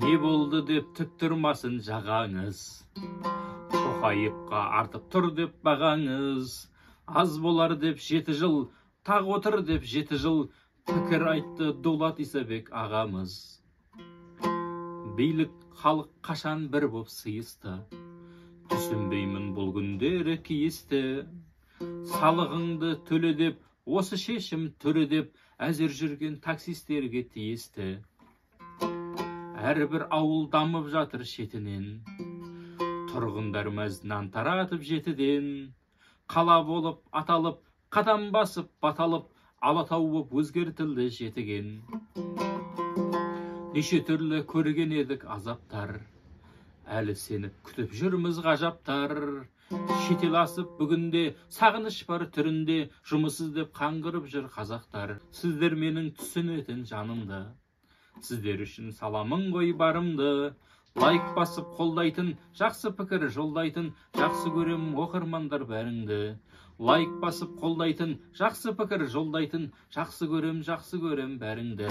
Не болды деп тік тұрмасын жағаңыз, Тоқаевқа артып тұр деп бағаңыз. Аз болар деп 7 жыл, тақ отыр деп 7 жыл, пікір айтты Дулат Исабек ағамыз. Билік халық қашан бір боп сыйысты, түсінбеймін бұл күндері кейісті. Салығыңды төле деп, осы шешім төре деп, әзір жүрген таксистерге тиісті. Әрбір ауыл дамып жатыр шетінен, тұрғындар мәзінан таратып жетіден. Қала болып аталып, қадам басып баталып, Алатау боп өзгертілді жетіген. Неше түрлі көрген едік азаптар, әлі сеніп күтіп жүрміз ғажаптар. Шетел асып бүгінде сағыныш бар түрінде, жұмыссыз деп қаңғырып жүр қазақтар. Сіздер менің түсінетін жанымды, сіздер үшін саламын ғой барымды. Лайк басып қолдайтын, жақсы пікір жолдайтын, жақсы көрем оқырмандар бәріңді. Лайк басып қолдайтын, жақсы пікір жолдайтын, жақсы көрем бәріңді.